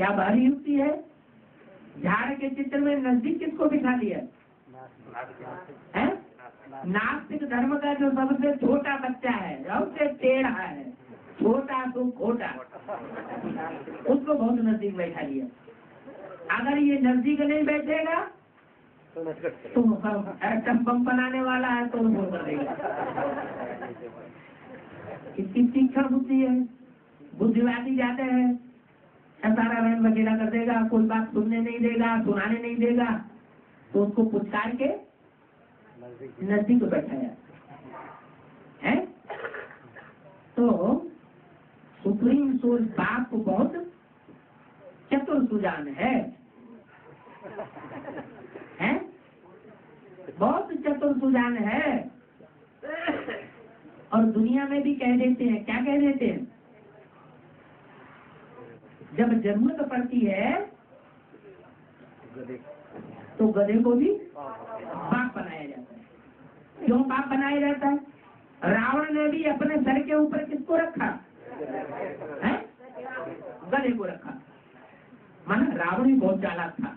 क्या भारी युक्ति है। झाड़ के चित्र में नजदीक किसको बिठा दिया है? नास्तिक धर्म का जो सबसे छोटा बच्चा है, सबसे टेढ़ा है, छोटा तो खोटा, उसको बहुत नजदीक बैठा लिया। अगर ये नजदीक नहीं बैठेगा तो एटम बम बनाने वाला है तो वो कर देगा। इसकी तीक्ष्ण बुद्धि है, बुद्धिवादी जाते हैं, सारा रंग वगैरह कर देगा, कोई बात सुनने नहीं देगा, सुनाने नहीं देगा, तो उसको पुचकार के नजदीक बैठाया है। तो सुप्रीम सोर्स बाप को बहुत चतुर सुजान है, बहुत चतुर सुजान है। और दुनिया में भी कह देते हैं, क्या कह देते हैं, जब जरूरत पड़ती है तो गधे को भी बाप बनाया जाता है। क्यों बाप बनाया जाता है? रावण ने भी अपने सर के ऊपर किसको रखा है? गधे को रखा। माना रावण भी बहुत चालाक था,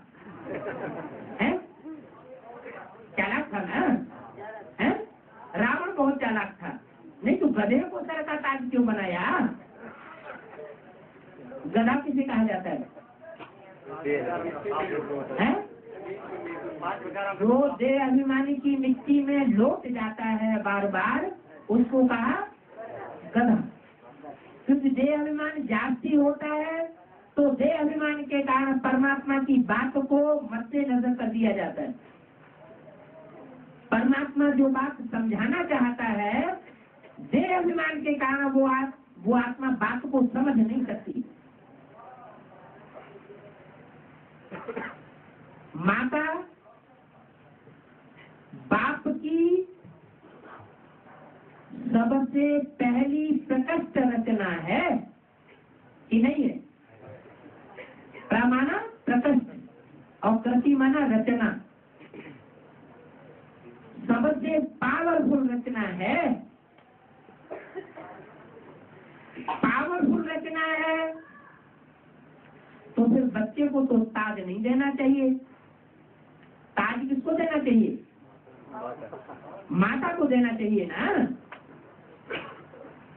है? चालाक था ना, है? रावण बहुत चालाक था, नहीं तो गधे को सर का ताज क्यों बनाया? गधा किसे कहा जाता है? जो देह अभिमानी की मिट्टी में लौट जाता है बार बार, उसको कहा गधा। क्योंकि देह अभिमान जास्ती होता है तो देह अभिमान के कारण परमात्मा की बात को मद्देनजर कर दिया जाता है। परमात्मा जो बात समझाना चाहता है, देह अभिमान के कारण वो आत्मा बात को समझ नहीं सकती। माता बाप की सबसे पहली प्रकृष्ट रचना है कि नहीं है? प्रमाना प्रकृष्ट और कृति माना रचना, सबसे पावरफुल रचना है। पावरफुल रचना है तो फिर बच्चे को तो ताज नहीं देना चाहिए। ताज किसको देना चाहिए? माता को देना चाहिए ना।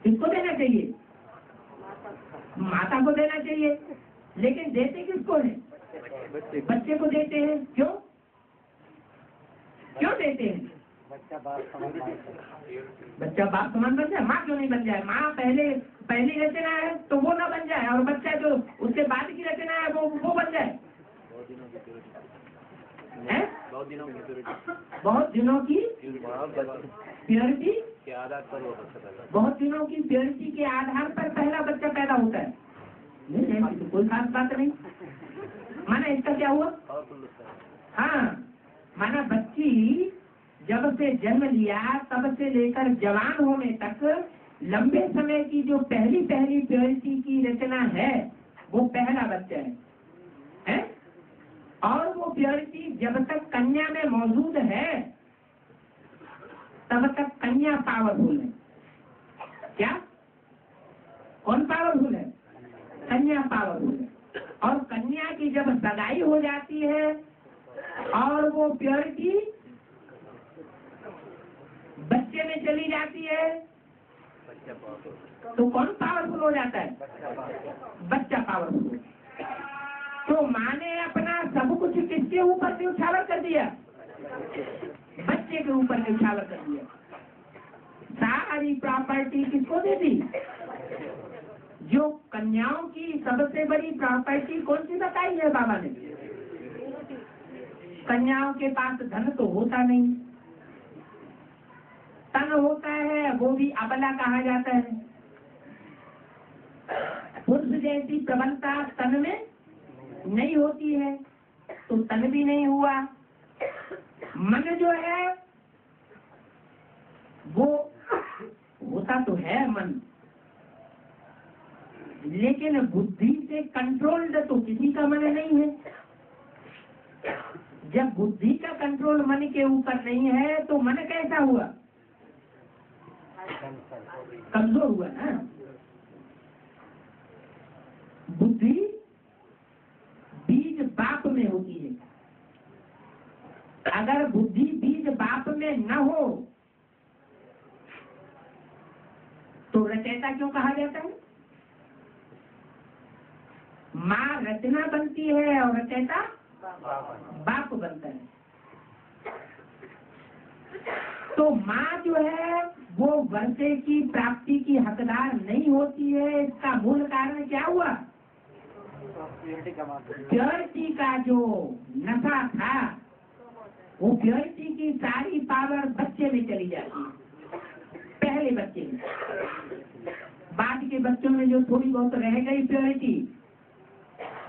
किसको देना चाहिए? माता को देना चाहिए। लेकिन देते किसको है? बच्चे को देते हैं। क्यों देते हैं? बच्चा बाप समान बन जाए, माँ क्यों नहीं बन जाए? माँ पहली रचना है तो वो ना बन जाए, और बच्चा जो उसके बाद की रचना है वो बन जाए। बहुत दिनों की प्योरिटी के आधार पर बहुत दिनों की प्योरिटी के आधार पर पहला बच्चा पैदा होता है। नहीं तो कोई खास बात नहीं। माना इसका क्या हुआ? हाँ, माना बच्ची जब से जन्म लिया तब से लेकर जवान होने तक लंबे समय की जो पहली प्योरिटी की रचना है वो पहला बच्चा है? और वो प्योरिटी जब तक कन्या में मौजूद है तब तक कन्या पावरफुल है। क्या? कौन पावरफुल है? कन्या पावरफुल है। और कन्या की जब सगाई हो जाती है और वो प्योरिटी बच्चे में चली जाती है तो कौन पावरफुल हो जाता है? बच्चा पावरफुल। तो माँ ने अपना सब कुछ किसके ऊपर न्यौछावर कर दिया? बच्चे के ऊपर न्यौछावर कर दिया। सारी प्रॉपर्टी किसको दे दी? जो कन्याओं की सबसे बड़ी प्रॉपर्टी कौन सी बताई है बाबा ने? कन्याओं के पास धन तो होता नहीं, तन होता है, वो भी अबला कहा जाता है। पुरुष जैसी प्रबलता तन में नहीं होती है तो तन भी नहीं हुआ। मन जो है वो होता तो है मन, लेकिन बुद्धि से कंट्रोल्ड तो किसी का मन नहीं है। जब बुद्धि का कंट्रोल मन के ऊपर नहीं है तो मन कैसा हुआ? कमजोर हुआ ना। बुद्धि होती है। अगर बुद्धि बीज बाप में न हो तो रचयिता क्यों कहा जाता है? माँ रचना बनती है और रचयिता बाप बनता है। तो माँ जो है वो वर्षे की प्राप्ति की हकदार नहीं होती है। इसका मूल कारण क्या हुआ? प्योरिटी का जो नशा था, वो प्योरिटी की सारी पावर बच्चे में चली जाती है, पहले बच्चे में। बाद के बच्चों में जो थोड़ी बहुत रह गई प्योरिटी,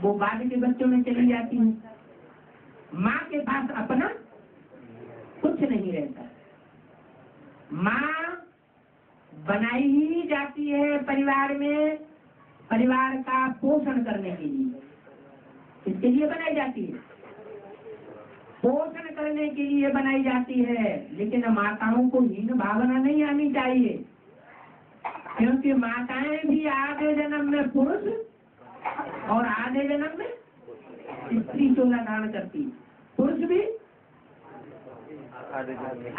वो बाद के बच्चों में चली जाती है। माँ के पास अपना कुछ नहीं रहता। माँ बनाई ही जाती है परिवार में, परिवार का पोषण करने के लिए। इसके लिए बनाई जाती है, पोषण करने के लिए बनाई जाती है। लेकिन माताओं को हीन भावना नहीं आनी चाहिए, क्योंकि माताएं भी आधे जन्म में पुरुष और आधे जन्म में स्त्री चोला धारण करती। पुरुष भी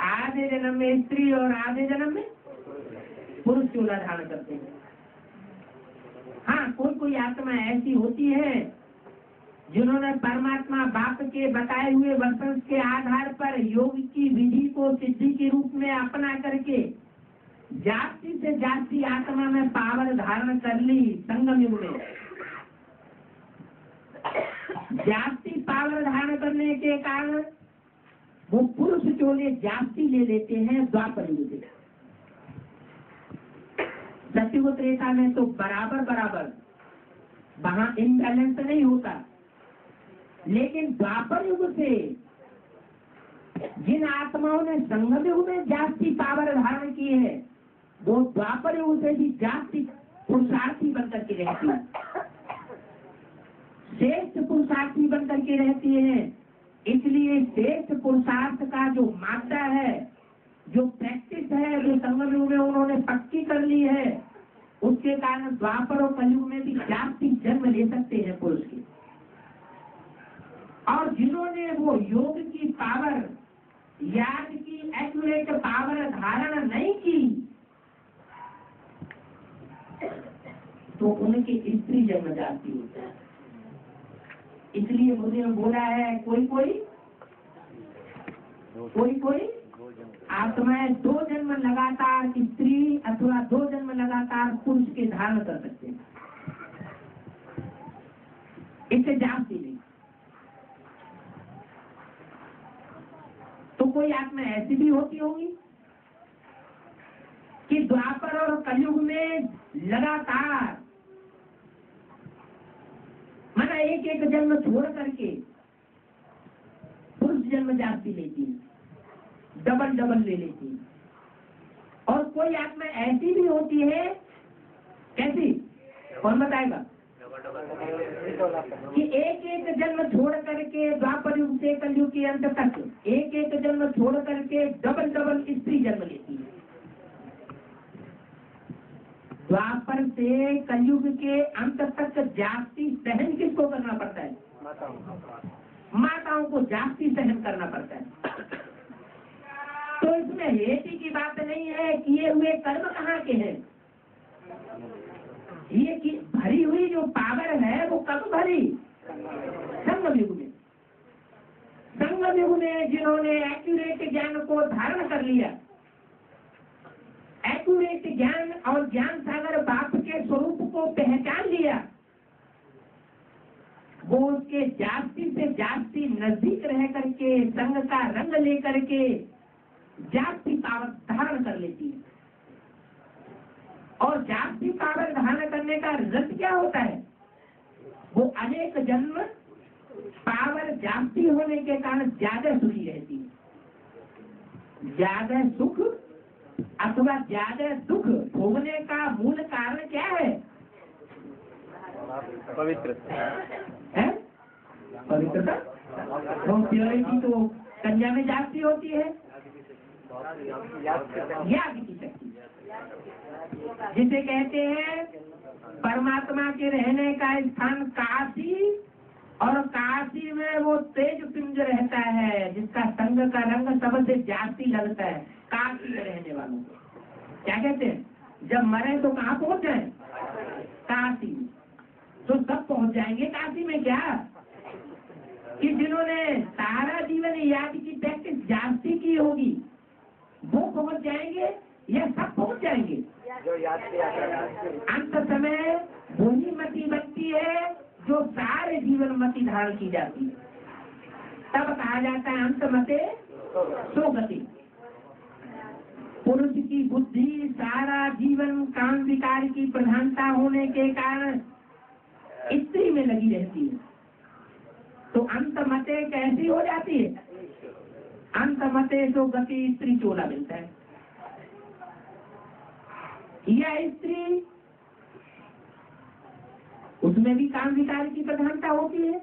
आधे जन्म में स्त्री और आधे जन्म में पुरुष चोला धारण करते हैं। हाँ, कोई कोई आत्मा ऐसी होती है जिन्होंने परमात्मा बाप के बताए हुए वचन के आधार पर योग की विधि को सिद्धि के रूप में अपना करके जाति से जाति आत्मा में पावर धारण कर ली। संगम युग में जाति पावर धारण करने के कारण वो पुरुष चोले जाति ले लेते हैं द्वापर युग में। सत्ययुग त्रेता में तो बराबर बराबर वहां इम्बैलेंस नहीं होता, लेकिन द्वापर युग से जिन आत्माओं ने संगम युग में जाति पावर धारण की है, वो द्वापर युग से भी जाति पुरुषार्थी बनकर के रहती है, श्रेष्ठ पुरुषार्थी बनकर के रहती है। इसलिए श्रेष्ठ पुरुषार्थ का जो मात्रा है, जो प्रैक्टिस है, जो संगम युग में उन्होंने पक्की कर ली है, उसके कारण द्वापर और कलयुग में भी जाति जन्म ले सकते हैं पुरुष के। और जिन्होंने वो योग की पावर, याद की एक्यूरेट पावर धारण नहीं की, तो उनके स्त्री जन्म जाती होता है। इसलिए मुझे बोला है कोई कोई आत्माएं 2 जन्म लगातार स्त्री अथवा 2 जन्म लगातार पुरुष के धारण कर सकते हैं, इससे जाती नहीं। तो कोई आत्मा ऐसी भी होती होगी कि द्वापर और कलयुग में लगातार माना एक एक जन्म छोड़ करके पुरुष जन्म जाती लेती, डबल डबल ले लेती। और कोई आत्मा ऐसी भी होती है, कैसी? कौन बताएगा? कि एक एक जन्म छोड़ करके द्वापर युग से कलयुग के अंत तक एक एक जन्म छोड़ करके डबल डबल स्त्री जन्म लेती है। द्वापर से कलयुग के अंत तक जाति सहन किसको करना पड़ता है? माताओं को जाति सहन करना पड़ता है। तो इसमें हेती की बात नहीं है, किए हुए कर्म कहाँ के हैं। ये कि भरी हुई जो पावर है वो कब भरी? संगम युग में। संगम युग में जिन्होंने एक्यूरेट ज्ञान को धारण कर लिया, एक्यूरेट ज्ञान और ज्ञान सागर बाप के स्वरूप को पहचान लिया, वो उसके जाति से जाति नजदीक रह करके संग का रंग लेकर के जाति पावर धारण कर लेती है। और जाति पावर धारण करने का रिजल्ट क्या होता है? वो अनेक जन्म पावर जाति होने के कारण ज्यादा सुखी रहती है। ज्यादा सुख अथवा ज्यादा दुख भोगने का मूल कारण क्या है? पवित्रता है? पवित्रता। तो प्योरिटी तो कन्या में जाती होती है, याद की शक्ति, जिसे कहते हैं परमात्मा के रहने का स्थान काशी और काशी में वो तेज पिंड रहता है जिसका संग का रंग सबसे जास्ती लगता है काशी में रहने वालों को। क्या कहते हैं, जब मरे तो कहाँ पहुंच जाए, काशी। तो सब पहुंच जाएंगे काशी में क्या, कि जिन्होंने सारा जीवन याद की प्रैक्टिस जास्ती की होगी वो पहुंच जाएंगे या सब पहुंच जाएंगे। जो याद किया अंत समय वही मति बनती है जो सारे जीवन मति धारण की जाती है। तब कहा जाता है अंत मते सो गति। पुरुष की बुद्धि सारा जीवन काम विकार की प्रधानता होने के कारण स्त्री में लगी रहती है, तो अंत मते कैसी हो जाती है, अंत मते सो गति स्त्री चोला मिलता है। यह स्त्री उसमें भी काम विकार की प्रधानता होती है,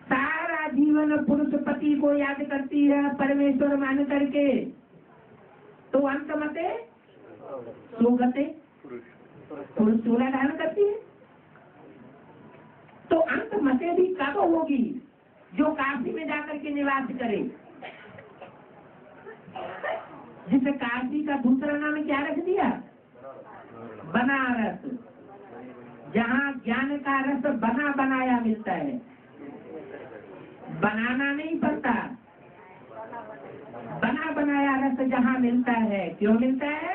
सारा जीवन पुरुष पति को याद करती है परमेश्वर मान करके, तो अंत मते सोगते पुरुष चोला धारण करती है। तो अंत मते भी कब होगी, जो काशी में जाकर के निवास करे, जिसे काशी का दूसरा नाम क्या रख दिया, बनारस, जहाँ ज्ञान का रस बना बनाया मिलता है, बनाना नहीं पड़ता, बना बनाया रस जहाँ मिलता है। क्यों मिलता है,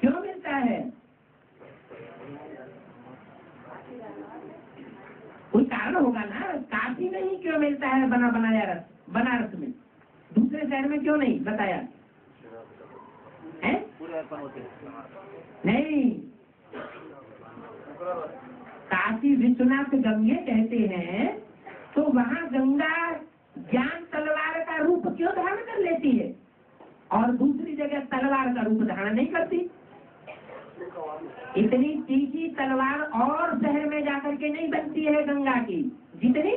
क्यों मिलता है, कोई कारण होगा ना। काशी में ही क्यों मिलता है बना बनाया रस, बनारस में, दूसरे शहर में क्यों नहीं बताया है? नहीं, काशी विश्वनाथ गंगे कहते हैं, तो वहाँ गंगा ज्ञान तलवार का रूप क्यों धारण कर लेती है और दूसरी जगह तलवार का रूप धारण नहीं करती। इतनी तीखी तलवार और शहर में जाकर के नहीं बनती है गंगा की, जितनी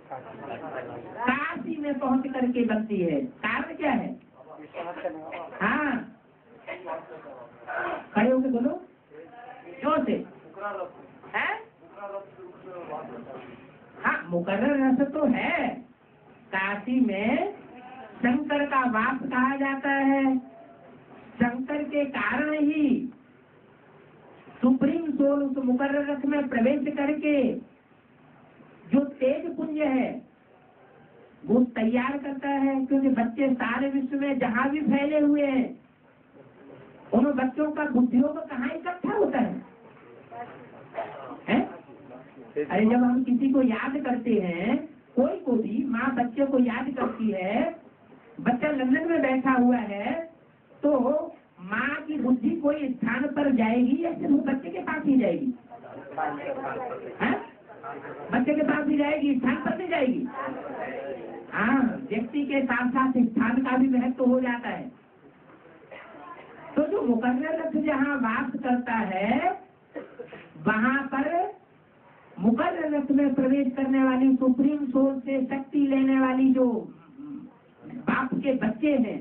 काशी में पहुंच करके बनती है। कारण क्या है, हाँ खड़े होके बोलो जोर से, है हाँ मुकर्रर रस तो है। काशी में शंकर का वास कहा जाता है, शंकर के कारण ही सुप्रीम सोल उस मुकर्रर रस में प्रवेश करके जो तेज पुंज है वो तैयार करता है। क्योंकि बच्चे सारे विश्व में जहां भी फैले हुए हैं, उन बच्चों का बुद्धियों को कहाँ इकट्ठा होता है? अरे जब हम किसी को याद करते हैं, कोई को भी माँ बच्चे को याद करती है, बच्चा लंदन में बैठा हुआ है, तो माँ की बुद्धि कोई स्थान पर जाएगी या सिर्फ बच्चे के पास ही जाएगी? बच्चे के पास ही जाएगी, स्थान पर नहीं जाएगी। हाँ, व्यक्ति के साथ साथ स्थान का भी महत्व हो जाता है। तो जो मुकर्रर रस जहाँ वास करता है, वहाँ पर मुकर्रर रस में प्रवेश करने वाली सुप्रीम सोल से शक्ति लेने वाली जो बाप के बच्चे हैं,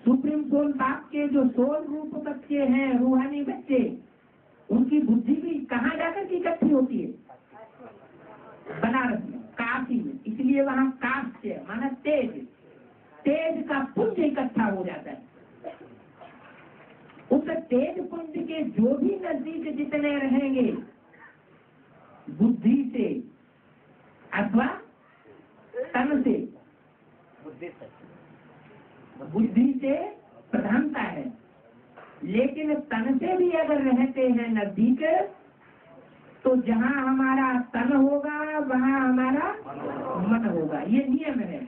सुप्रीम सोल बाप के जो सोल रूप बच्चे हैं, रूहानी बच्चे, उनकी बुद्धि भी कहाँ जाकर के इकट्ठी होती है? बनारस में, काशी में। इसलिए वहाँ काश्य माना तेज, तेज का पुंज इकट्ठा हो जाता है। उस तेज पुंज के जो भी नजदीक जितने रहेंगे, बुद्धि से अथवा तन से, बुद्धि से प्रधानता है, लेकिन तन से भी अगर रहते हैं नजदीक, तो जहाँ हमारा तन होगा वहाँ हमारा मन होगा। ये नियम है।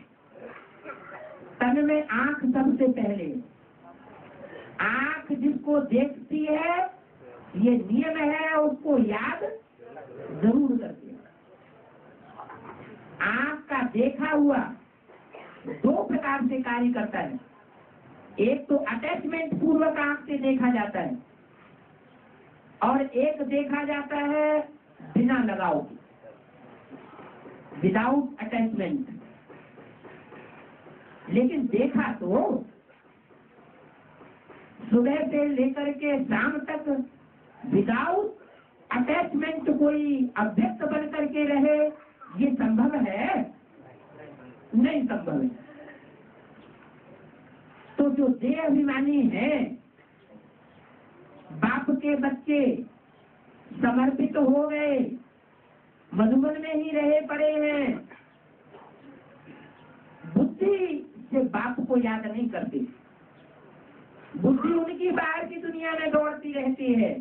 तन में आंख सबसे पहले, आंख जिसको देखती है, ये नियम है, उसको याद जरूर करती है। आंख का देखा हुआ दो प्रकार से कार्य करता है। एक तो अटैचमेंट पूर्वक आंख से देखा जाता है, और एक देखा जाता है बिना लगाव के, विदाउट अटैचमेंट। लेकिन देखा तो सुबह से लेकर के शाम तक विदाउट अटैचमेंट कोई अव्यक्त बन करके रहे, ये संभव है? नहीं संभव है। तो जो देह अभिमानी है, बाप के बच्चे समर्पित हो गए, मधुबन में ही रहे पड़े हैं, बुद्धि से बाप को याद नहीं करती, बुद्धि उनकी बाहर की दुनिया में दौड़ती रहती है,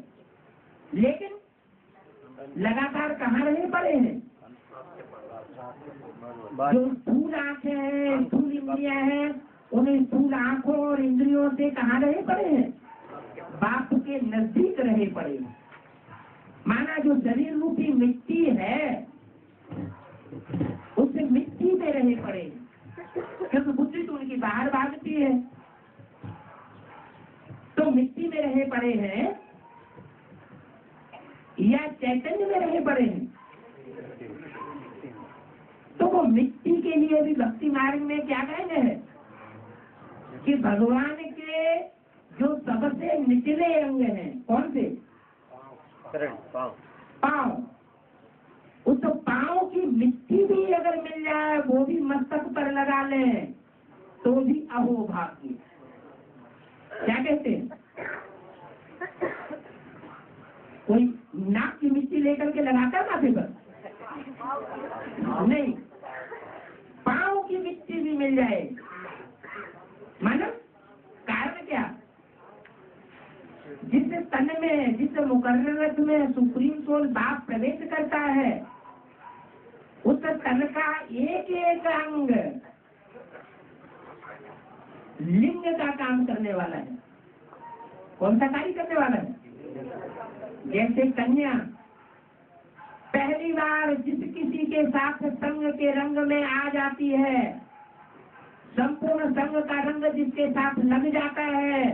लेकिन लगातार कहाँ रहे पड़े हैं? जो स्थूल आंखें हैं, स्थूल इंद्रियां हैं, उन स्थूल आंखों और इंद्रियों से कहाँ रहे पड़े हैं? बाप के नजदीक रहे पड़े हैं। माना जो शरीर रूपी मिट्टी है, उससे मिट्टी में रहे पड़े, क्योंकि बुद्धि तो उनकी बाहर भागती है, तो मिट्टी में रहे पड़े हैं या चैतन्य में रहे पड़े हैं? तो वो मिट्टी के लिए भी भक्ति मार्ग में क्या कहने हैं कि भगवान के जो सबसे निचले अंग हैं, कौन से? पाँव। उस पाँव की मिट्टी भी अगर मिल जाए, वो भी मस्तक पर लगा लें, तो भी अहोभाग्य। क्या कहते हैं? कोई नाक की मिट्टी लेकर के लगाता है माथे पर? नहीं, पाँव की मिट्टी भी मिल जाए, मानो कारण क्या? जिस तन में, जिस मुकर्ररत में सुप्रीम सोल बाप प्रवेश करता है, उस तन का एक एक अंग लिंग का काम करने वाला है। कौन सा कार्य करने वाला है? जैसे कन्या पहली बार जिस किसी के साथ संग के रंग में आ जाती है, संपूर्ण संग का रंग जिसके साथ लग जाता है,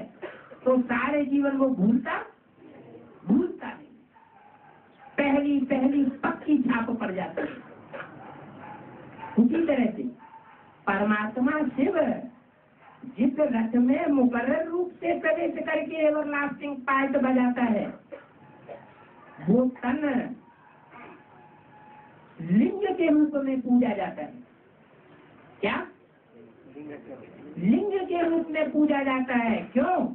तो सारे जीवन वो भूलता नहीं, पहली पहली पक्की छाप पड़ जाती है। उसी तरह से परमात्मा शिव जिस रथ में मुकर्रर रूप से प्रवेश करके एवरलास्टिंग पार्ट बजाता है, वो तन लिंग के रूप में पूजा जाता है। क्या? लिंग के रूप में पूजा जाता है। क्यों?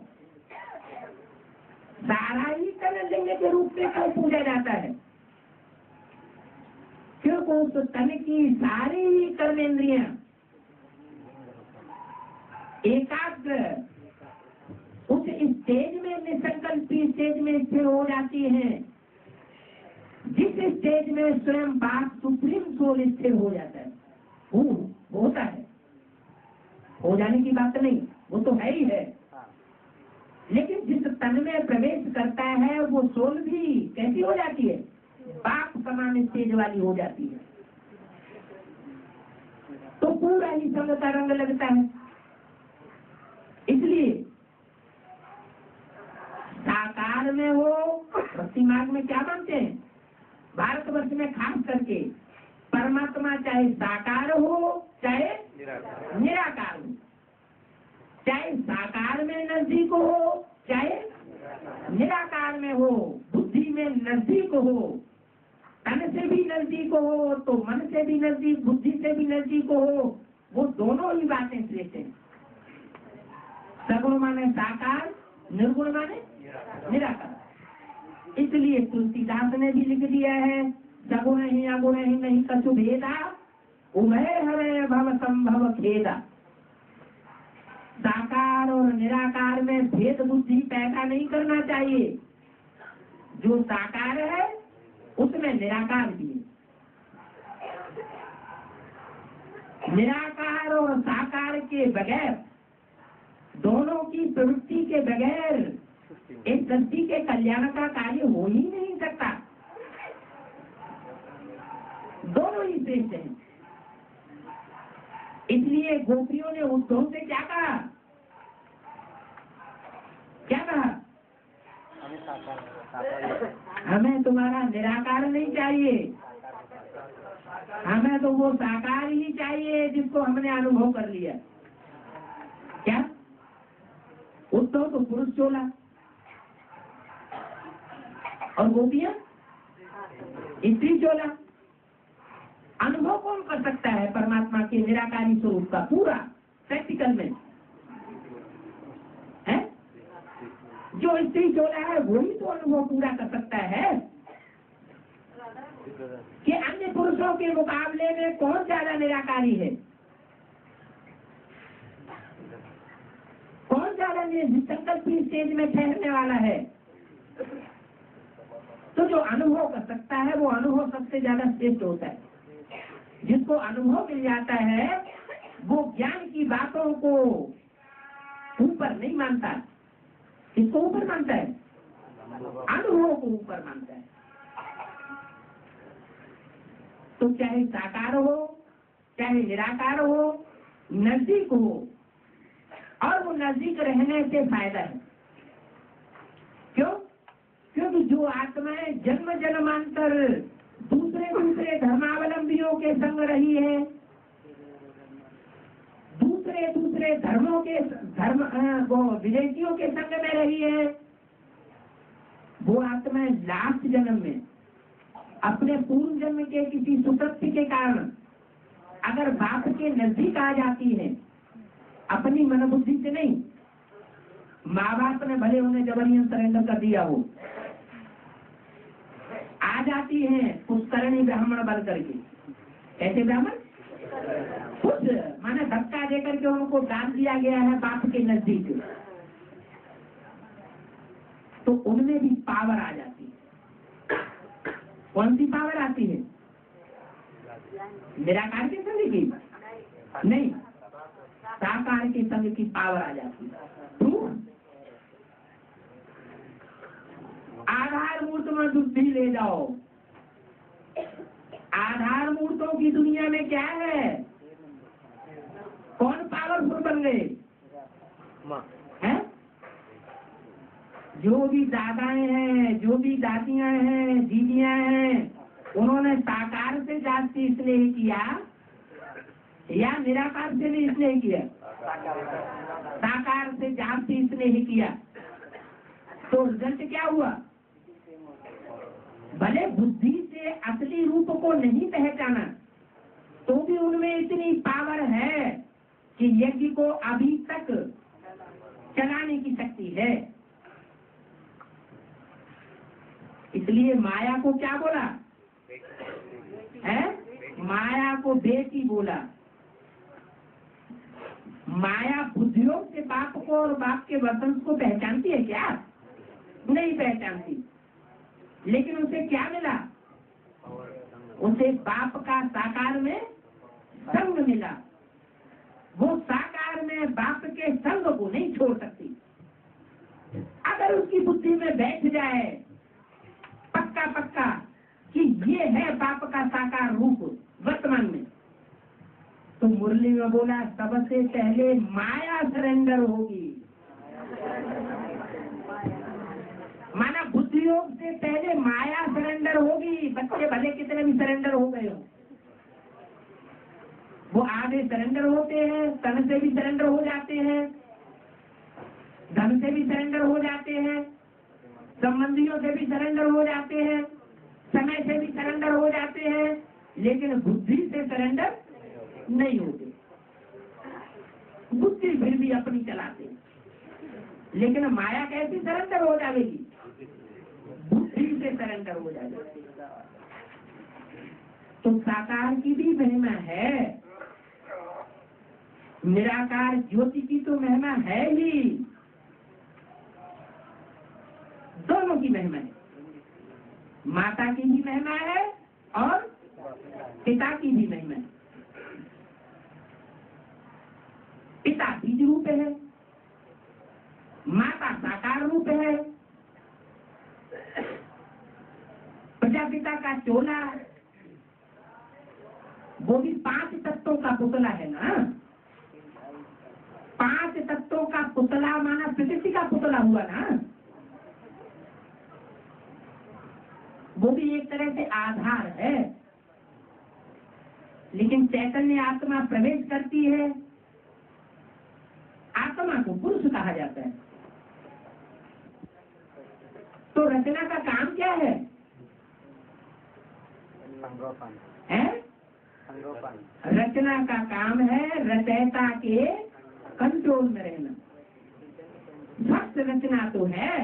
सारा ही तन लिंग के रूप में क्यों पूजा जाता है? क्योंकि उस तन की सारी ही कर्मेंद्रियां एकाग्र उस स्टेज में, निसंकल्पी स्टेज में स्थिर हो जाती हैं, जिस स्टेज में स्वयं बाप सुप्रीम सोल स्थिर हो जाता है। वो होता है, हो जाने की बात नहीं, वो तो है ही है, लेकिन जिस तन में प्रवेश करता है वो सोल भी कैसी हो जाती है? बाप समान स्टेज वाली हो जाती है। तो पूरा ही संग का रंग लगता है। इसलिए साकार में हो, भक्ति मार्ग में क्या बनते हैं? भारतवर्ष में खास करके परमात्मा चाहे साकार हो चाहे निराकार हो, चाहे साकार में नजदीक हो चाहे निराकार में हो, बुद्धि में नजदीक हो, तन से भी नजदीक हो तो मन से भी नजदीक, बुद्धि से भी नजदीक हो, वो दोनों ही बातें श्रेष्ठ हैं। सगुण माने साकार, निर्गुण माने निराकार। इसलिए तुलसीदास ने भी लिख दिया है, सगुण ही अगुण ही नहीं कछु भेदा, उभय हरे भव संभव खेदा। साकार और निराकार में भेद बुद्धि पैदा नहीं करना चाहिए। जो साकार है उसमें निराकार भी है। निराकार और साकार के बगैर, दोनों की प्रवृत्ति के बगैर इस सृष्टि के कल्याण का कार्य हो ही नहीं सकता। दोनों ही श्रेष्ठ हैं। इसलिए गोपियों ने उद्धव से क्या कहा? क्या कहा? हमें तुम्हारा निराकार नहीं चाहिए, हमें तो वो साकार ही चाहिए जिसको हमने अनुभव कर लिया। क्या? उद्धव तो पुरुष चोला और गोपियां स्त्री चोला। अनुभव कौन कर सकता है परमात्मा के निराकारी स्वरूप का पूरा प्रैक्टिकल में? है जो स्त्री चोला है वही तो अनुभव पूरा कर सकता है कि अन्य पुरुषों के मुकाबले में कौन ज्यादा निराकारी है, कौन ज्यादा संकल्प की स्टेज में ठहरने वाला है। तो जो अनुभव कर सकता है वो अनुभव सबसे ज्यादा श्रेष्ठ होता है। जिसको अनुभव मिल जाता है वो ज्ञान की बातों को ऊपर नहीं मानता। किसको ऊपर मानता है? अनुभव को ऊपर मानता है। तो चाहे साकार हो चाहे निराकार हो, नजदीक हो, और वो नजदीक रहने से फायदा है। क्यों? क्योंकि जो आत्माएं जन्म जन्मांतर दूसरे धर्मावलंबियों के संग रही है, दूसरे धर्मों के वो विदेशियों के संग में रही है, वो आत्माएं लास्ट जन्म में अपने पूर्व जन्म के किसी सुकृत्य के कारण अगर बाप के नजदीक आ जाती है, अपनी मनोबुद्धि से नहीं, माँ बाप ने भले उन्हें जबरन सरेंडर कर दिया हो, आ जाती हैं पुष्करणी ब्राह्मण बन करके। ऐसे ब्राह्मण खुद माने धक्का देकर के उनको डाल दिया गया है बाप के नजदीक, तो उनमें भी पावर आ जाती है। कौन सी पावर आती है? निराकार के संग की नहीं, साकार के संग की पावर आ जाती है। आधार मूर्त में बुद्धि ले जाओ। आधार मूर्तों की दुनिया में क्या है? कौन पावरफुल बन गए हैं? जो भी दादाएं हैं, जो भी दादियां हैं, दीदियां हैं, उन्होंने साकार से जाति स्नेह किया या निराकार से भी स्नेह किया? साकार से जाति स्नेह किया। तो रिजल्ट क्या हुआ? भले बुद्धि से असली रूप को नहीं पहचाना तो भी उनमें इतनी पावर है कि यज्ञ को अभी तक चलाने की शक्ति है। इसलिए माया को क्या बोला है? माया को बेटी बोला। माया बुद्धियों से बाप को और बाप के वर्तन को पहचानती है क्या? नहीं पहचानती। लेकिन उसे क्या मिला? उसे बाप का साकार में संग मिला। वो साकार में बाप के संग को नहीं छोड़ सकती। अगर उसकी बुद्धि में बैठ जाए पक्का पक्का कि ये है बाप का साकार रूप वर्तमान में, तो मुरली में बोला सबसे पहले माया सरेंडर होगी। माना बुद्धि योग से पहले माया सरेंडर होगी। बच्चे भले कितने भी सरेंडर हो गए हो, वो आधे सरेंडर होते हैं, तन से भी सरेंडर हो जाते हैं, धन से भी सरेंडर हो जाते हैं, संबंधियों से भी सरेंडर हो जाते हैं, समय से भी सरेंडर हो जाते हैं, लेकिन बुद्धि से सरेंडर नहीं होते। बुद्धि फिर भी अपनी चलाते, लेकिन माया कैसी सरेंडर हो जाएगी? बुद्धि से सरेंडर हो जाएगी। तो साकार की भी महिमा है, निराकार ज्योति की तो महिमा है ही। दोनों की महिमा है। माता की भी महिमा है और पिता की भी महिमा है। पिता बीज रूप है, माता साकार रूप है। प्रजापिता का चोला वो भी 5 तत्वों का पुतला है ना। 5 तत्वों का पुतला माना प्रकृति का पुतला हुआ ना। वो भी एक तरह से आधार है, लेकिन चैतन्य आत्मा प्रवेश करती है। आत्मा को पुरुष कहा जाता है। तो रचना का काम क्या है? है? रचना का काम है रचयिता के कंट्रोल में रहना। फर्स्ट रचना तो है,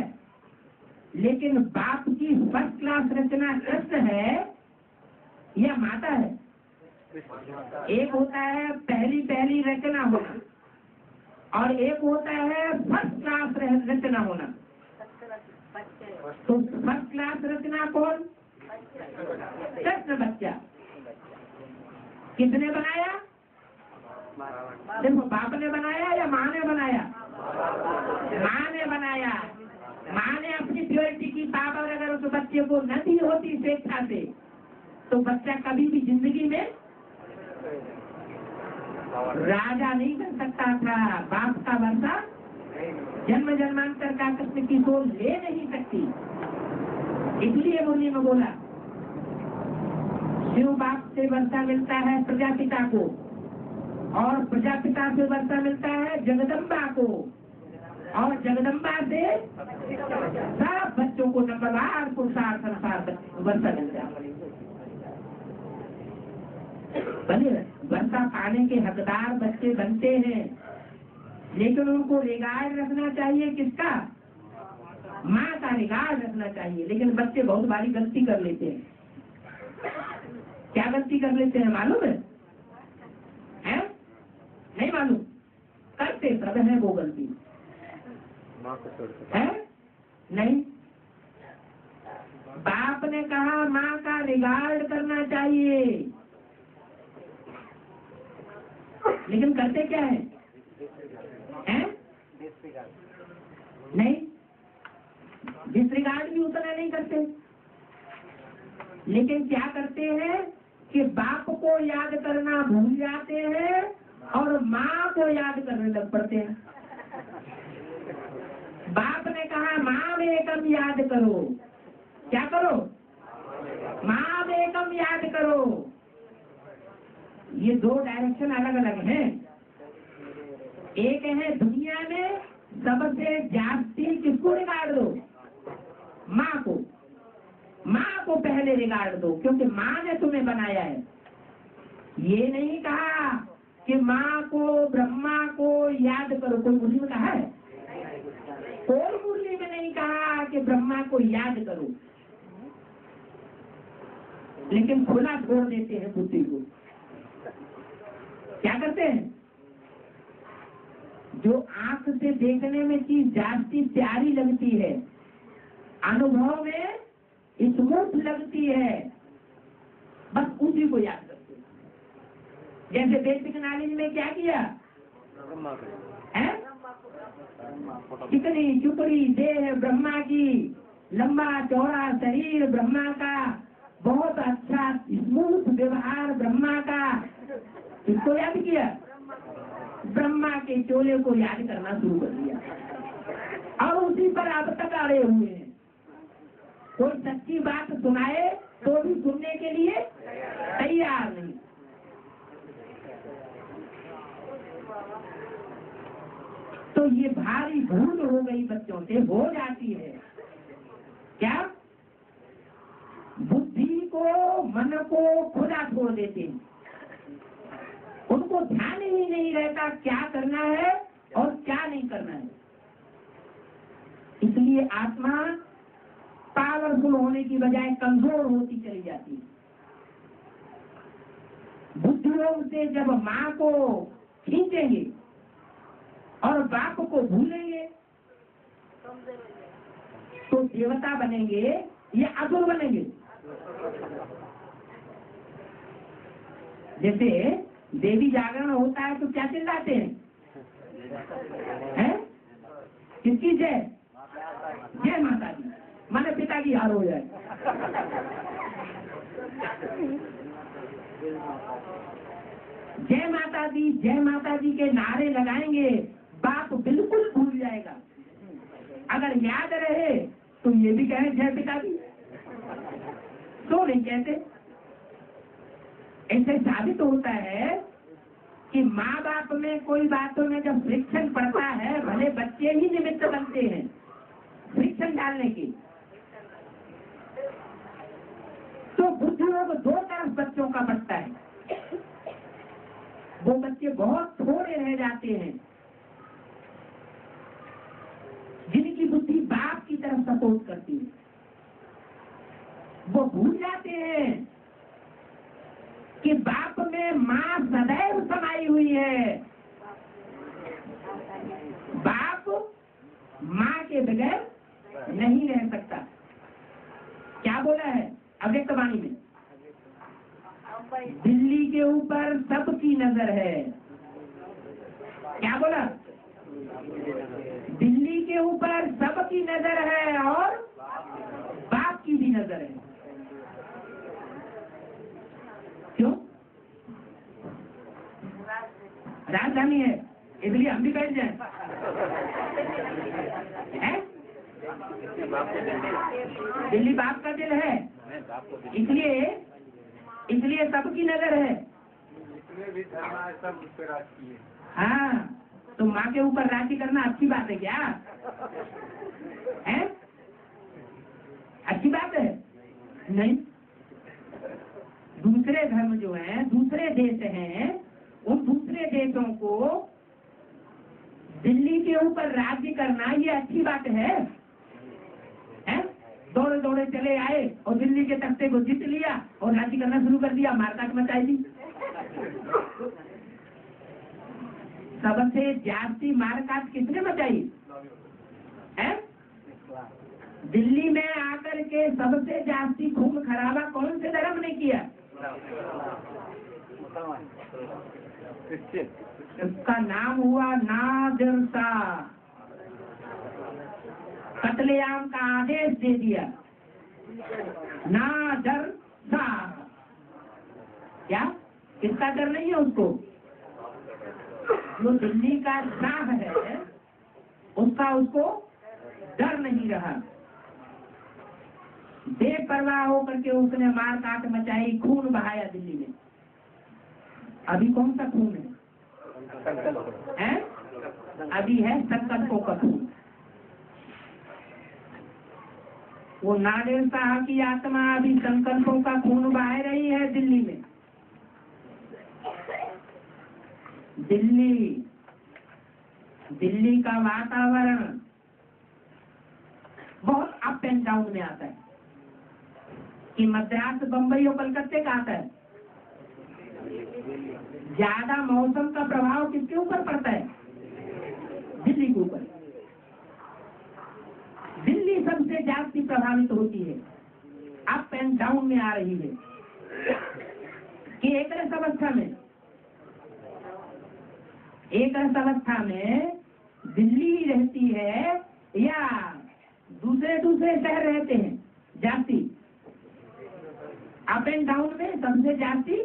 लेकिन बाप की फर्स्ट क्लास रचना कृष्ण है या माता है? एक होता है पहली पहली रचना होना और एक होता है फर्स्ट क्लास रचना होना। तो फर्स्ट क्लास रचना कौन? कृष्ण बच्चा। किसने बनाया? देखो, बाप ने बनाया या माँ ने बनाया? माँ ने बनाया। माँ ने अपनी प्योरिटी की पावर अगर उस बच्चे को न दी होती स्वेच्छा से, तो बच्चा कभी भी जिंदगी में राजा नहीं कर सकता था। बाप का वर्षा जन्म जन्मांतर का कृष्ण की सोच ले नहीं सकती। इसलिए मुनि में बोला, शिव बाप से वर्षा मिलता है प्रजापिता को, और प्रजापिता से वर्षा मिलता है जगदम्बा को, और जगदम्बा से सब बच्चों को नंबरवार पुरुषार्थ अनुसार वर्षा मिलता है। भले वर्षा पाने के हकदार बच्चे बनते हैं, लेकिन उनको रिगार्ड रखना चाहिए किसका? माँ का रिगार्ड रखना चाहिए। लेकिन बच्चे बहुत बड़ी गलती कर लेते हैं। क्या गलती कर लेते हैं मालूम है? नहीं मालूम? करते सब है वो गलती है? नहीं। बाप ने कहा माँ का रिगार्ड करना चाहिए, लेकिन करते क्या है? नहीं, डिसरिगार्ड भी उतना नहीं करते। लेकिन क्या करते हैं कि बाप को याद करना भूल जाते हैं और माँ को याद करने लग पड़ते हैं। बाप ने कहा माँ एकम याद करो। क्या करो? माँ एकम याद करो। ये दो डायरेक्शन अलग अलग हैं। एक है दुनिया में सबसे जास्ती किसको रिगार्ड दो? माँ को। माँ को पहले रिगार्ड दो, क्योंकि माँ ने तुम्हें बनाया है। ये नहीं कहा कि माँ को ब्रह्मा को याद करो। कोई मुरली में कहा है? कोई मुरली में नहीं कहा कि ब्रह्मा को याद करो, लेकिन खुला छोड़ देते हैं बुद्धि को। क्या करते हैं? जो आंख से देखने में चीज जास्ती प्यारी लगती है, अनुभव में स्मूथ लगती है, बस उसी को याद करते हैं। जैसे बेसिक नॉलेज में क्या किया है? चिकनी चुपड़ी देह ब्रह्मा की, लंबा चौड़ा शरीर ब्रह्मा का, बहुत अच्छा स्मूथ व्यवहार ब्रह्मा का, इसको याद किया। ब्रह्मा के चोले को याद करना शुरू कर दिया और उसी पर अब तक अड़े हुए हैं। कोई सच्ची बात सुनाए तो भी सुनने के लिए तैयार नहीं। तो ये भारी भूल हो गई बच्चों से, हो जाती है। क्या? बुद्धि को मन को खुला छोड़ देते हैं। उनको ध्यान ही नहीं रहता क्या करना है और क्या नहीं करना है। इसलिए आत्मा पावरफुल होने की बजाय कमजोर होती चली जाती है। बुद्धियोग से जब माँ को खींचेंगे और बाप को भूलेंगे तो देवता बनेंगे या असुर बनेंगे? जैसे देवी जागरण होता है तो क्या चिल्लाते हैं? किसकी जय? जय माता दी। माने पिता की हार हो जाए। जय माता दी, जय माता दी के नारे लगाएंगे, बाप बिल्कुल भूल जाएगा। अगर याद रहे तो ये भी कहें जय पिता दी, तो नहीं कहते। ऐसे साबित होता है कि माँ बाप में कोई बातों में जब फ्रिक्शन पड़ता है, भले बच्चे ही निमित्त बनते हैं फ्रिक्शन डालने की, तो बुद्धियोग दो तरफ बच्चों का बढ़ता है। वो बच्चे बहुत थोड़े रह जाते हैं जिनकी बुद्धि बाप की तरफ सपोर्ट करती है। वो भूल जाते हैं कि बाप में माँ सदैव समाई हुई है। बाप माँ के बगैर नहीं रह सकता। क्या बोला है अव्यक्त वाणी में? दिल्ली के ऊपर सबकी नजर है। क्या बोला? दिल्ली के ऊपर सबकी नजर है और बाप की भी नजर है। क्यों? राजधानी है इसलिए हम भी बैठ जाए। दिल्ली बाप का दिल है, इसलिए सबकी नजर है। हाँ, तो माँ के ऊपर राज्य करना अच्छी बात है क्या? है? अच्छी बात है? नहीं। दूसरे धर्म जो हैं, दूसरे देश हैं, उन दूसरे देशों को दिल्ली के ऊपर राज्य करना ये अच्छी बात है? दौड़े दौड़े चले आए और दिल्ली के तख्ते को जीत लिया और राज्य करना शुरू कर दिया, मारकाट मचाई दी। सबसे ज्यादा मारकाट किसने मचाई है? दिल्ली में आकर के सबसे ज्यादा खून खराबा कौन से धर्म ने किया? उसका नाम हुआ नादिर शाह। कत्लेआम का आदेश दे दिया नादिर शाह। क्या? किसका डर नहीं है उसको? जो दिल्ली का शाह है उसका उसको डर नहीं रहा। बेपरवाह होकर के उसने मार काट मचाई, खून बहाया दिल्ली में। अभी कौन सा खून है? अभी है संकल्पों का खून। वो नादिर शाह की आत्मा अभी संकल्पों का खून बहा रही है दिल्ली में। दिल्ली का वातावरण बहुत अप एंड डाउन में आता है कि मद्रास, बंबई और कलकत्ते का आता है। ज्यादा मौसम का प्रभाव किसके ऊपर पड़ता है? दिल्ली के ऊपर। दिल्ली सबसे ज्यादा प्रभावित होती है, अप एंड डाउन में आ रही है कि एक रस अवस्था में दिल्ली रहती है या दूसरे शहर रहते हैं। जाती अप एंड डाउन में सबसे जाती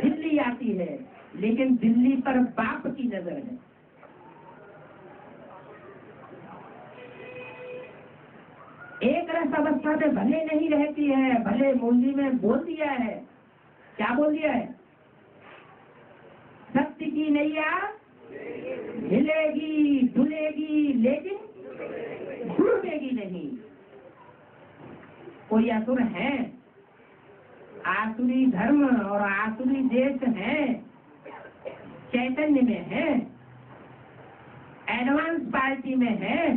दिल्ली आती है, लेकिन दिल्ली पर बाप की नजर है। एक रस अवस्था में भले नहीं रहती है, भले मौली में बोल दिया है। क्या बोल दिया है? सत्य की नैया हिलेगी डुलेगी लेकिन डूबेगी नहीं। कोई असुर है, आसुरी धर्म और आसुरी देश है, चैतन्य में है, एडवांस पार्टी में है,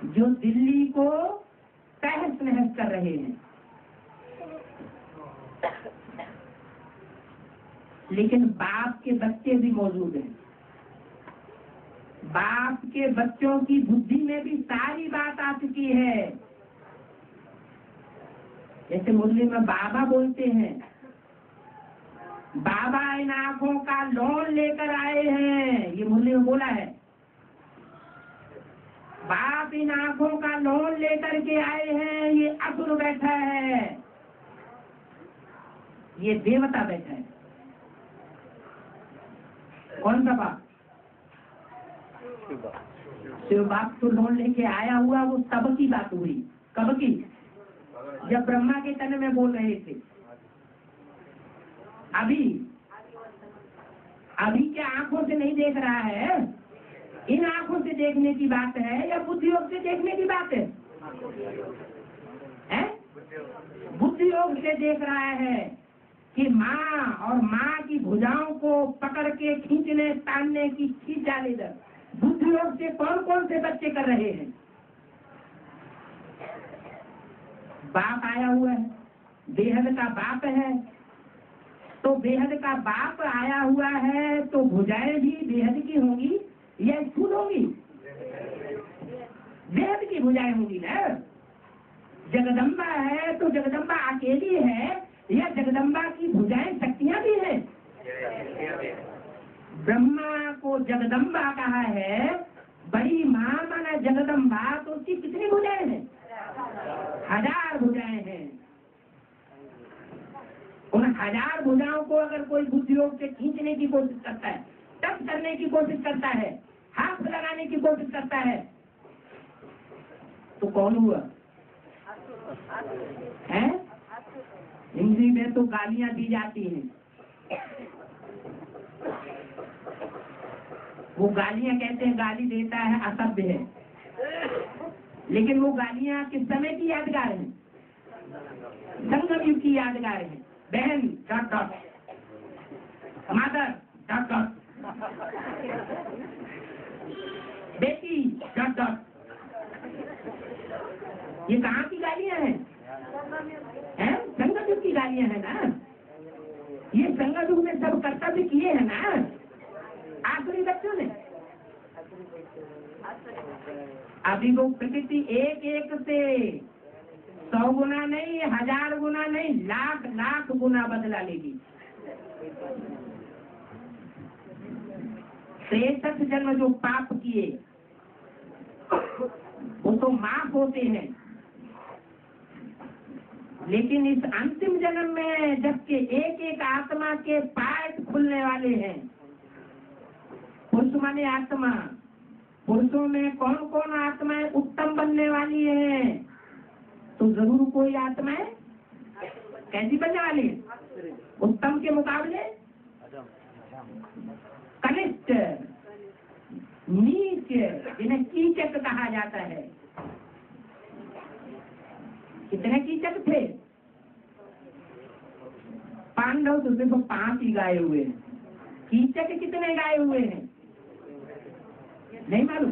जो दिल्ली को तहस नहस कर रहे हैं। लेकिन बाप के बच्चे भी मौजूद हैं। बाप के बच्चों की बुद्धि में भी सारी बात आ चुकी है। जैसे मुरली में बाबा बोलते हैं, बाबा इन आंखों का लोन लेकर आए हैं, ये मुरली में बोला है। बाप इन आंखों का लोन लेकर के आए हैं, ये असुर बैठा है, ये देवता बैठा है। कौन सा बाप? शिव बाप तो लोन लेके आया हुआ, वो तब की बात हुई। कब की? जब ब्रह्मा के तन में बोल रहे थे। अभी क्या आंखों से नहीं देख रहा है? इन आंखों से देखने की बात है या बुद्धि योग से देखने की बात है? बुद्धि योग से देख रहा है कि माँ और माँ की भुजाओं को पकड़ के खींचने तानने की खींच डाले इधर। बुद्धि योग से कौन कौन से बच्चे कर रहे हैं? बाप आया हुआ है, बेहद का बाप है, तो बेहद का बाप आया हुआ है तो भुजाएं भी बेहद की होंगी या स्थूल होंगी? बेहद की भुजाएं होंगी ना। जगदम्बा है तो जगदम्बा अकेली है या जगदम्बा की भुजाएं शक्तियां भी हैं? ब्रह्मा को जगदम्बा कहा है, बड़ी मां माना जगदम्बा, तो उसकी कितनी भुजाएं हैं? 1000 भुजाएं हैं। उन 1000 भुजाओं को अगर कोई बुद्धि योग से खींचने की कोशिश करता है, टच करने की कोशिश करता है, हाथ लगाने की कोशिश करता है, तो कौन हुआ? है? हिंदी में तो गालियां दी जाती हैं। वो गालियां कहते हैं, गाली देता है असभ्य है, लेकिन वो गालियां किस समय की यादगार है? संगम युग की यादगार है। बहन dot dot, mother dot dot, बेटी डॉट डॉट, ये कहाँ की गालियां हैं? संगम युग की गालियां हैं ना। ये संगम युग में सब कर्तव्य किए हैं ना आखिरी बच्चों ने। अभी वो प्रकृति एक एक से 100 गुना नहीं, 1000 गुना नहीं, लाख लाख गुना बदला लेगी। 63 जन्म जो पाप किए वो तो माफ होते हैं, लेकिन इस अंतिम जन्म में जबकि एक एक आत्मा के पार्ट खुलने वाले हैं, पुरुष माने आत्मा, पुरुषों में कौन कौन आत्माएं उत्तम बनने वाली है? तो जरूर कोई आत्माएं कैसी बनने वाली है? उत्तम के मुकाबले कनिष्ठ, नीच, जिन्हें कीचक कहा जाता है। कितने कीचक थे? पांडव तो सिर्फ 5 ही गाये हुए हैं। कीचक कितने गाये हुए हैं नहीं मालूम।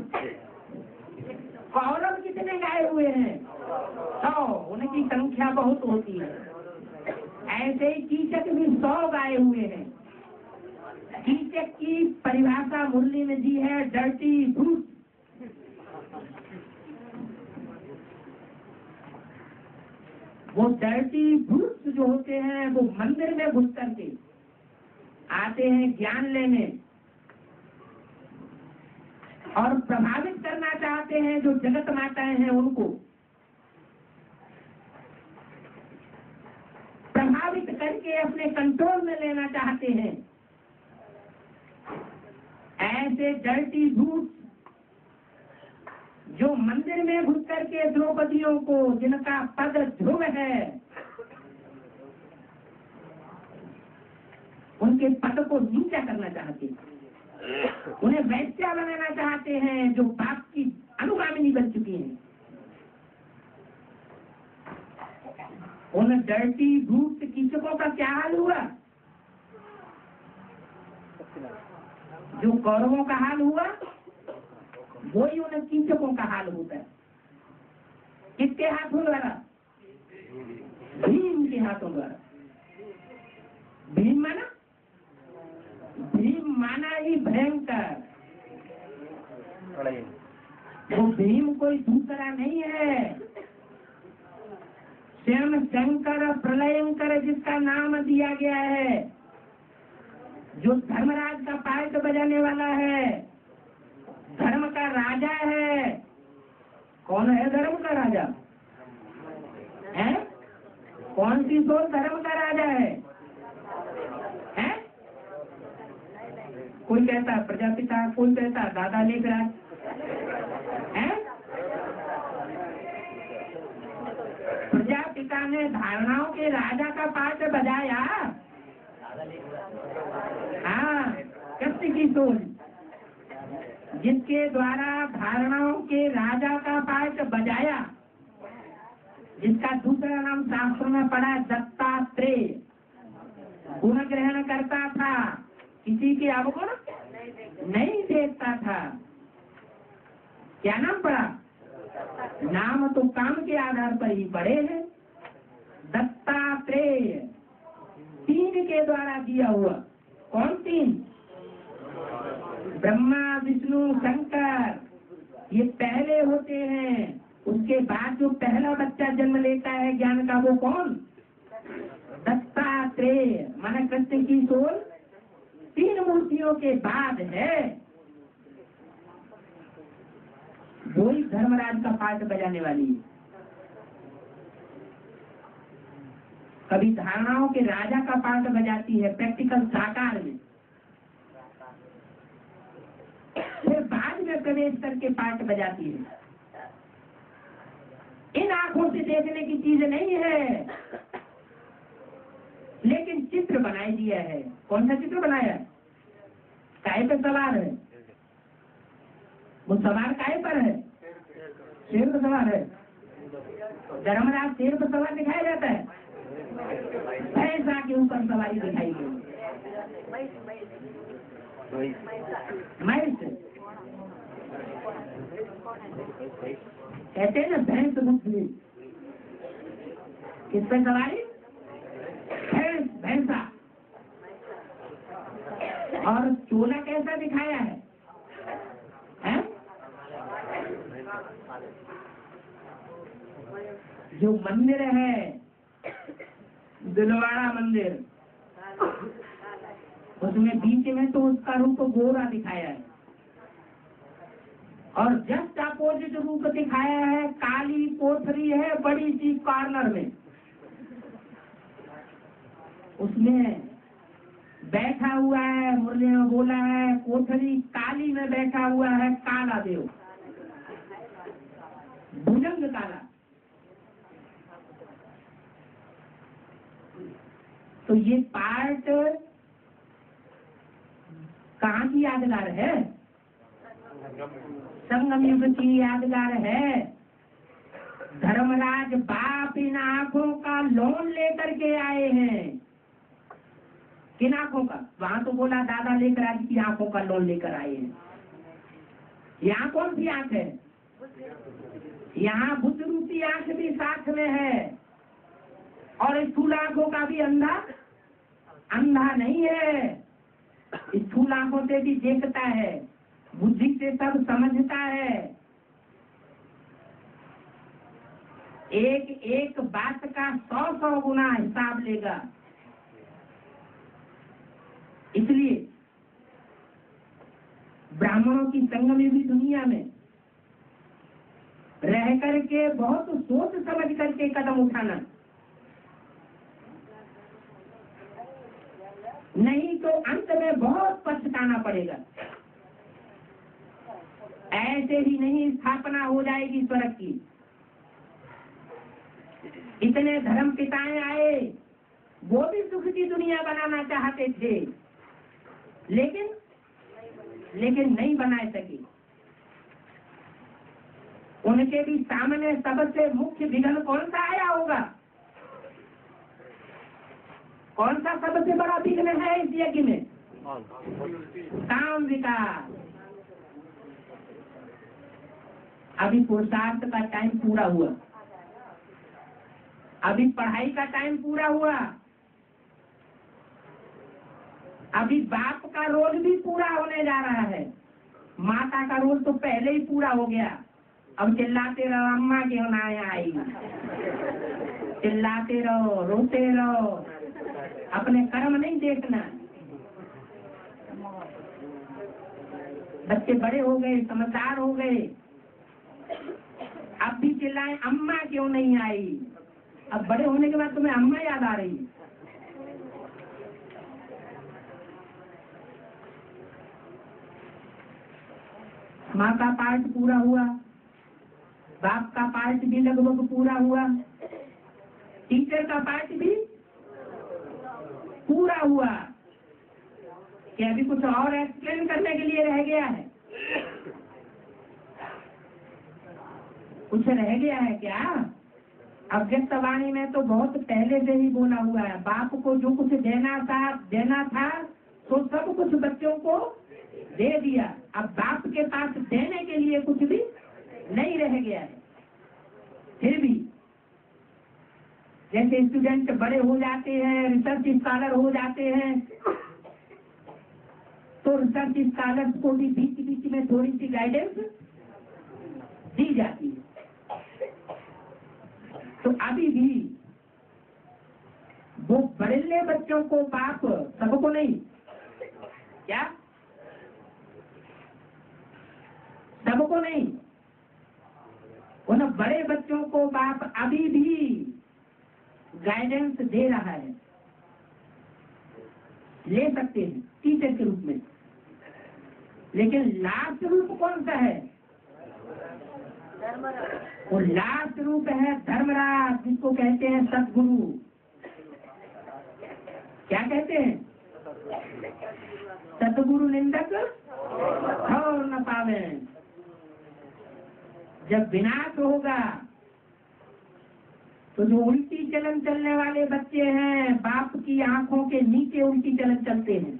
कौरव कितने गाये हुए हैं? 100। उनकी संख्या बहुत होती है। ऐसे ही कीचक भी 100 गाये हुए हैं। कीचक की परिभाषा मुरली में दी है डर्टी ब्रूट। वो डर्टी ब्रूट जो होते हैं वो मंदिर में घुस करके आते हैं ज्ञान लेने और प्रभावित करना चाहते हैं जो जगत माताएं हैं उनको, प्रभावित करके अपने कंट्रोल में लेना चाहते हैं। ऐसे डर्टी भूत जो मंदिर में घुस करके द्रौपदियों को, जिनका पद ध्रुव है, उनके पद को नीचा करना चाहते हैं, उन्हें वैश्या बनाना चाहते हैं जो पाप की अनुगामिनी बन चुकी हैं। उन डर्टी भूत कीचकों का क्या हाल हुआ? जो कौरवों का हाल हुआ वही उन कीचकों का हाल होता है। किसके हाथों द्वारा? भीम के हाथों द्वारा। भीम माना? भीम माना ही भयंकर। वो भीम कोई दूसरा नहीं है, स्वयं शंकर प्रलयंकर जिसका नाम दिया गया है, जो धर्मराज का पार्ट बजाने वाला है, धर्म का राजा है। कौन है धर्म का राजा? है? कौन सी सोच धर्म का राजा है? कोई कहता प्रजापिता, कोई कहता दादा लेखराज है। प्रजापिता ने धारणाओं के राजा का पाठ बजाया। हाँ, कृष्ण की सोच जिसके द्वारा धारणाओं के राजा का पाठ बजाया, जिसका दूसरा नाम शास्त्रों में पड़ा दत्तात्रेय, गुण ग्रहण करता था, किसी के अवगुण नहीं देखता था। क्या नाम पड़ा? नाम तो काम के आधार पर ही पड़े हैं। दत्तात्रेय, तीन के द्वारा दिया हुआ। कौन तीन? ब्रह्मा, विष्णु, शंकर, ये पहले होते हैं। उसके बाद जो पहला बच्चा जन्म लेता है ज्ञान का, वो कौन? दत्तात्रेय, माना कृष्ण की सोल तीन मूर्तियों के बाद है। वही धर्मराज का पाठ बजाने वाली है। कभी धारणाओं के राजा का पाठ बजाती है प्रैक्टिकल साकार में, फिर बाद में प्रवेश करके पाठ बजाती है। इन आंखों से देखने की चीज नहीं है, लेकिन चित्र बनाई दिया है। कौन सा चित्र बनाया? काय पे सवार है? वो सवार काय पर है? शेर पर सवार है। धर्मराज शेर पर सवार दिखाया जाता है, भैंसा के ऊपर सवारी दिखाई गई। महिष कहते हैं ना, भैंस मुक्ति। किस पे सवारी? भैंस, भैंसा। और चोला कैसा दिखाया है? जो मंदिर है दिलवाड़ा मंदिर, उसमें बीच में तो उसका रूप गोरा दिखाया है, और जस्ट अपोजिट रूप दिखाया है काली कोठरी है बड़ी सी कॉर्नर में, उसमें बैठा हुआ है, मुरली में बोला है, कोठरी काली में बैठा हुआ है काला देव, भुजंग काला। तो ये पार्ट कहाँ की यादगार है? संगम युग की यादगार है। धर्मराज बाप इन आंखों का लोन लेकर के आए हैं। किन आंखों का? वहां तो बोला दादा लेकर आज की आंखों का लोन लेकर आए हैं। यहाँ कौन सी आंख है? यहाँ बुद्ध रूपी आंख भी साथ में है, और स्थूल आंखों का भी अंधा नहीं है। स्थूल आंखों से भी देखता है, बुद्धि से सब समझता है, एक एक बात का 100 गुना हिसाब लेगा। इसलिए ब्राह्मणों की संगमयुगी दुनिया में रह करके बहुत सोच समझ करके कदम उठाना, नहीं तो अंत में बहुत पछताना पड़ेगा। ऐसे ही नहीं स्थापना हो जाएगी स्वर्ग की। इतने धर्म पिताएं आए, वो भी सुख की दुनिया बनाना चाहते थे, लेकिन नहीं बना सके। उनके भी सामने सबसे मुख्य विघ्न कौन सा आया होगा? कौन सा सबसे बड़ा विघ्न है इस यज्ञ में? काम विकार। अभी पुरुषार्थ का टाइम पूरा हुआ, अभी पढ़ाई का टाइम पूरा हुआ, अभी बाप का रोल भी पूरा होने जा रहा है, माता का रोल तो पहले ही पूरा हो गया। अब चिल्लाते रहो अम्मा क्यों ना आई, चिल्लाते रहो, रोते रहो, अपने कर्म नहीं देखना। बच्चे बड़े हो गए, समझदार हो गए, अब भी चिल्लाए अम्मा क्यों नहीं आई। अब बड़े होने के बाद तुम्हें अम्मा याद आ रही। माँ का पार्ट पूरा हुआ, बाप का पार्ट भी लगभग पूरा हुआ, टीचर का पार्ट भी पूरा हुआ। क्या अभी कुछ और एक्सप्लेन करने के लिए रह गया है? कुछ रह गया है क्या? अव्यक्तवाणी में तो बहुत पहले से ही बोला हुआ है, बाप को जो कुछ देना था तो सब कुछ बच्चों को दे दिया। अब बाप के पास देने के लिए कुछ भी नहीं रह गया है। फिर भी जैसे स्टूडेंट बड़े हो जाते हैं, रिसर्च स्कॉलर हो जाते हैं, तो रिसर्च स्कॉलर्स को भी बीच बीच में थोड़ी सी गाइडेंस दी जाती है। तो अभी भी वो बड़े बच्चों को बाप, सबको नहीं, क्या सबको नहीं, उन बड़े बच्चों को बाप अभी भी गाइडेंस दे रहा है, ले सकते हैं टीचर के रूप में। लेकिन लास्ट रूप कौन सा है? वो लास्ट रूप है धर्मराज, जिसको कहते हैं सतगुरु। क्या कहते हैं? सतगुरु निंदक और न पावे। जब विनाश होगा तो जो उल्टी चलन चलने वाले बच्चे हैं, बाप की आंखों के नीचे उल्टी चलन चलते हैं।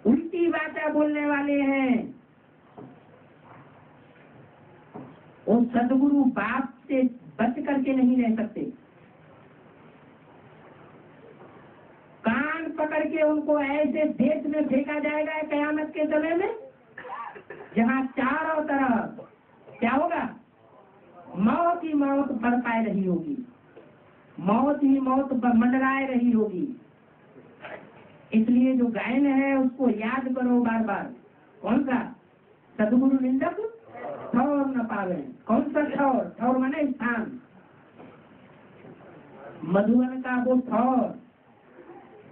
उल्टी बातें बोलने वाले हैं, वो सदगुरु बाप से बच करके नहीं रह सकते। कान पकड़ के उनको ऐसे देश में फेंका जाएगा कयामत के समय में, जहाँ चारों तरफ क्या होगा? मौत ही मौत बरपाए रही होगी, मौत ही मौत मंडराए रही होगी। इसलिए जो गायन है उसको याद करो बार बार। कौन सा? सदगुरु निंदक ठौर न पावे। कौन सा ठौर? ठौर माने स्थान। मधुबन का वो ठौर,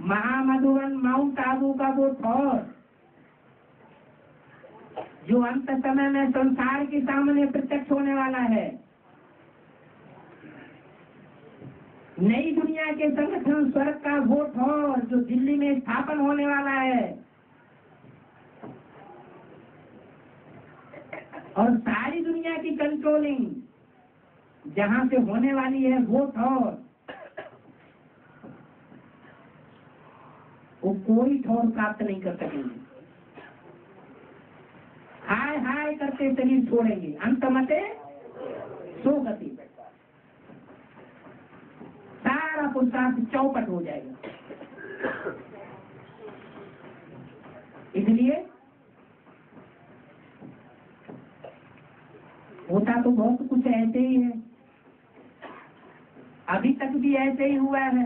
महामधुबन माउंट आबू का वो ठौर, जो अंत समय में संसार के सामने प्रत्यक्ष होने वाला है। नई दुनिया के संगठन स्वर्ग का वो ठौर जो दिल्ली में स्थापन होने वाला है, और सारी दुनिया की कंट्रोलिंग जहां से होने वाली है वो ठौर, वो कोई ठौर प्राप्त नहीं कर सकेंगे। हाय हाय करते शरीर छोड़ेंगे, अंत मते सो गति, सारा पुरुषार्थ चौपट हो जाएगा। इसलिए होता तो बहुत कुछ ऐसे ही है, अभी तक भी ऐसे ही हुआ है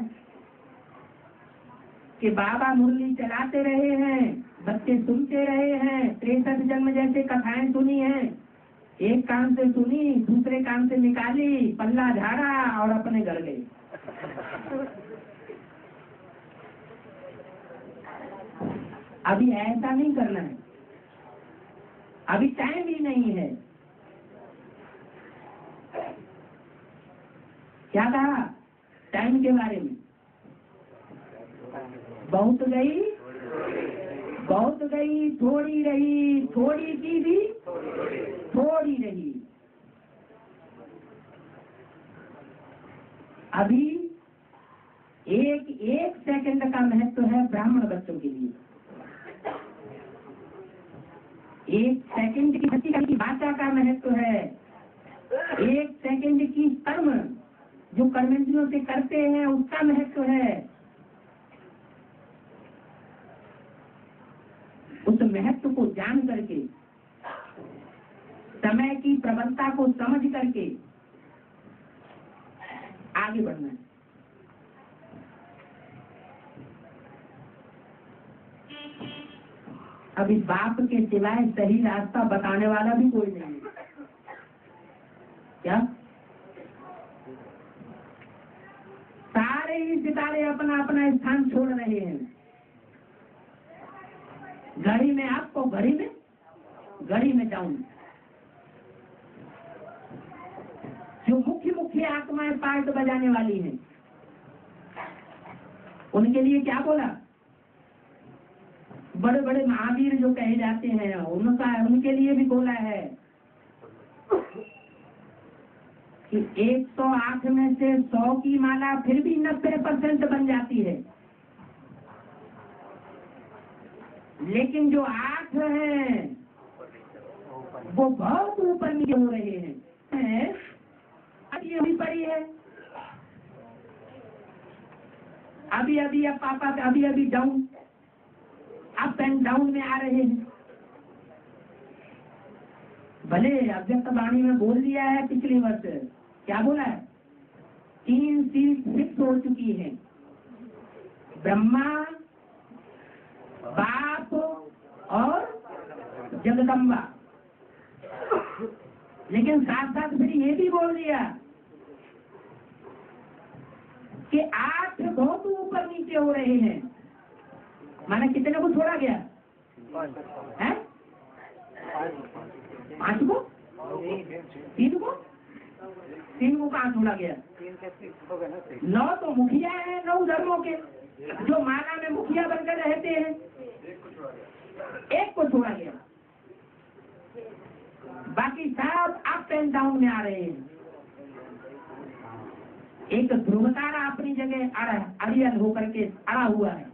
कि बाबा मुरली चलाते रहे हैं, बच्चे सुनते रहे हैं, 63 जन्म जैसे कथाएं सुनी हैं, एक कान से सुनी दूसरे कान से निकाली, पल्ला झाड़ा और अपने घर गए। अभी ऐसा नहीं करना है, अभी टाइम ही नहीं है। क्या कहा टाइम के बारे में? बहुत गई, बहुत गई, थोड़ी रही, थोड़ी की भी थोड़ी रही। अभी एक सेकंड का महत्व है ब्राह्मण बच्चों के लिए। एक सेकंड की भाषा का महत्व है, एक सेकंड की कर्म जो कर्मेंद्रियों से करते हैं उसका महत्व है। उस महत्व को जान करके, समय की प्रबलता को समझ करके आगे बढ़ना है। अभी बाप के सिवाय सही रास्ता बताने वाला भी कोई नहीं है। क्या सारे ही सितारे अपना अपना स्थान छोड़ रहे हैं। घड़ी में आपको, घड़ी में डाउन। जो मुख्य आत्माएं पार्ट बजाने वाली हैं, उनके लिए क्या बोला? बड़े बड़े महावीर जो कहे जाते हैं उनके लिए भी बोला है कि 108 में से 100 की माला फिर भी 90% बन जाती है, लेकिन जो 8 हैं वो बहुत ऊपर नीचे हो रहे हैं। अभी अभी पड़ी है, अभी अभी अब पापा अभी अभी डाउन, अप एंड डाउन में आ रहे हैं। भले अव्यक्त वाणी में बोल दिया है पिछले वर्ष, क्या बोला है, 3 सीट फिक्स हो चुकी है, ब्रह्मा, बाप और जगदम्बा। लेकिन साथ साथ फिर ये भी बोल दिया कि 8 बहुत ऊपर नीचे हो रहे हैं। माना कितने को छोड़ा गया है? 5 को, 3 को, 3 को कहाँ छोड़ा गया? 9 तो मुखिया है 9 धर्मों के, जो माला में मुखिया बनकर रहते हैं। 1 को छोड़ा गया, बाकी सब अप एंड डाउन में आ रहे हैं। एक ध्रुव तारा अपनी जगह अड़ियल होकर के अड़ा हुआ है,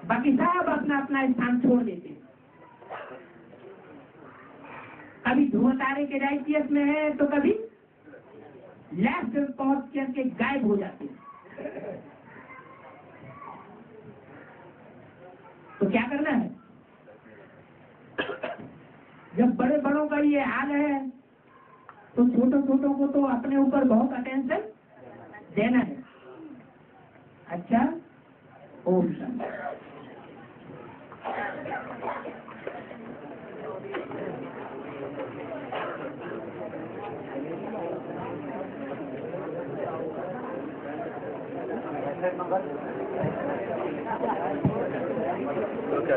बाकी सब अपना अपना स्थान छोड़ देते हैं। कभी ध्रुव तारे के राइटियस में है तो कभी लेफ्ट पहुंच करके गायब हो जाते हैं। तो क्या करना है? जब बड़े बड़ों का ये हाल है तो छोटों छोटों को तो अपने ऊपर बहुत अटेंशन देना है। अच्छा, ओम शांति। तो क्या